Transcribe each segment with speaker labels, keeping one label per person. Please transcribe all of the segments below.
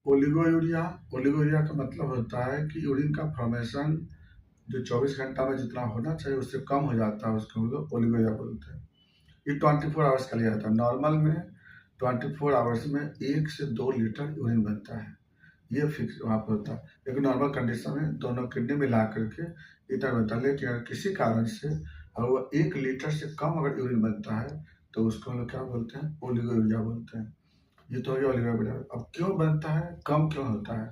Speaker 1: Oliguria oliguria का मतलब होता है कि यूरिन का फॉर्मेशन जो 24 घंटा में जितना होना चाहिए उससे कम हो जाता है, उसको हम लोग ओलिगोयूरिया बोलते हैं। ये 24 आवर्स का लिया जाता है। नॉर्मल में 24 आवर्स में 1 से 2 लीटर यूरिन बनता है, ये फिक्स वहाँ पे होता है। लेकिन नॉर्मल कंडीशन में दोनों किडनी मिला करके इतना बनता है। लेकिन अगर किसी कारण से अगर वो 1 लीटर से कम अगर यूरिन बनता है तो उसको हम लोग क्या बोलते हैं, ओलिगोयूरिया बोलते हैं। ये तो हो गया ओलिगोयूरिया। अब क्यों बनता है, कम क्यों होता है?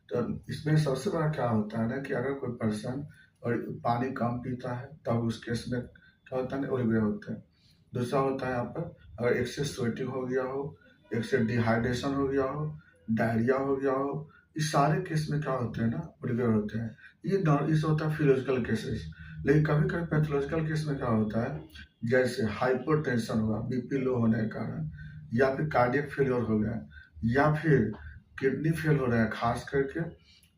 Speaker 1: तो इसमें सबसे बड़ा क्या होता है ना कि अगर कोई पर्सन और पानी कम पीता है तब उस केस में क्या होता है ना, ओलिगोयूरिया होता है। दूसरा होता है यहाँ पर अगर एक्सेस स्वेटिंग हो गया हो, एक्सेस डिहाइड्रेशन हो गया हो, डायरिया हो गया हो, इस सारे केस में क्या होते हैं ना, ओलिगोयूरिया होते हैं। ये होता है फिजियोलॉजिकल केसेस। लेकिन कभी कभी पैथोलॉजिकल केस में क्या होता है, जैसे हाइपोटेंशन हुआ, बीपी लो होने के कारण, या फिर कार्डियक फेलियर हो गया, या फिर किडनी फेल हो रहा है, खास करके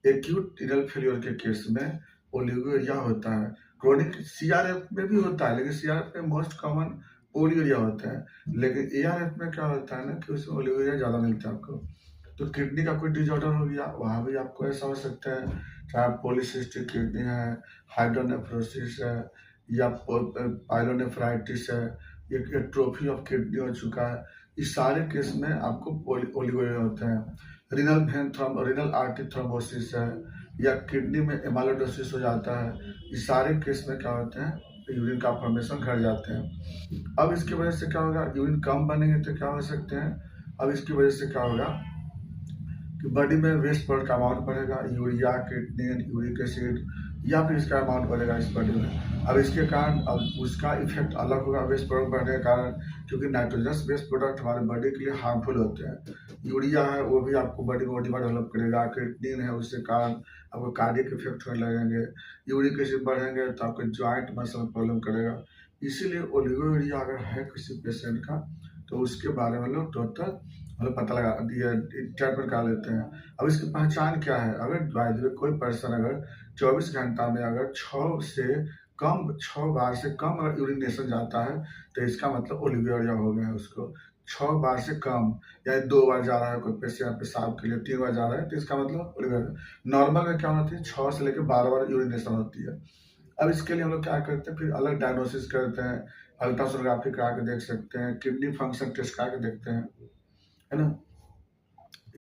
Speaker 1: एक्यूट रीनल फेलियर के केस में ओलिगोयूरिया होता है। क्रोनिक सीआरएफ में भी होता है, लेकिन सीआरएफ में मोस्ट कॉमन ओलिगोयूरिया होता है। लेकिन एआरएफ में क्या होता है ना कि उसमें ओलिगोयूरिया ज़्यादा मिलता है आपको। तो किडनी का कोई डिसऑर्डर हो गया, वहाँ भी आपको ऐसा हो सकता है, चाहे पॉलीसिस्टिक किडनी है, हाइड्रोनेफ्रोसिस है, या पाइलोनेफ्राइटिस है, एक एट्रोफी ऑफ किडनी हो चुका है। इस सारे केस में आपको ओलिगोयूरिया होते हैं। रीनल आर्टरी थ्रोम्बोसिस है, या किडनी में एमाइलोइडोसिस हो जाता है। इस सारे केस में क्या होते हैं, यूरिन का फॉर्मेशन घट जाते हैं। अब इसकी वजह से क्या होगा, यूरिन कम बनेंगे तो क्या हो सकते हैं, अब इसकी वजह से क्या होगा कि बॉडी में वेस्ट प्रोडक्ट का अमाउंट बढ़ेगा, यूरिया, क्रिएटिनिन, यूरिक एसिड, या फिर इसका अमाउंट बढ़ेगा इस बॉडी में। अब इसके कारण अब उसका इफेक्ट अलग होगा वेस्ट प्रोडक्ट बढ़ने के कारण, क्योंकि नाइट्रोजनस वेस्ट प्रोडक्ट हमारे बॉडी के लिए हार्मफुल होते हैं। यूरिया है वो भी आपको बॉडी में डेवलप करेगा, क्रिएटिनिन है उसके कारण आपको कार्डियक इफेक्ट होने लगेंगे, यूरिक एसिड बढ़ेंगे तो आपको जॉइंट मसल में प्रॉब्लम करेगा। इसीलिए ओलिगोयूरिया अगर है किसी पेशेंट का तो उसके बारे में लोग टोटल मतलब पता लगा दिया, ट्रीटमेंट कर लेते हैं। अब इसकी पहचान क्या है, अगर बाय द वे कोई पर्सन अगर 24 घंटा में अगर 6 बार से कम अगर यूरिनेशन जाता है तो इसका मतलब ओलिगोयूरिया हो गया है उसको। 6 बार से कम, या 2 बार जा रहा है कोई पेशेंट पेशाब के लिए, 3 बार जा रहा है तो इसका मतलब ओलिगोयूरिया। नॉर्मल में क्या होती है, 6 से लेकर 12 बार यूरिनेशन होती है। अब इसके लिए हम लोग क्या करते हैं, फिर अलग डायग्नोसिस करते हैं, अल्ट्रासोनोग्राफी करा के देख सकते हैं, किडनी फंक्शन टेस्ट करा के देखते हैं, है ना।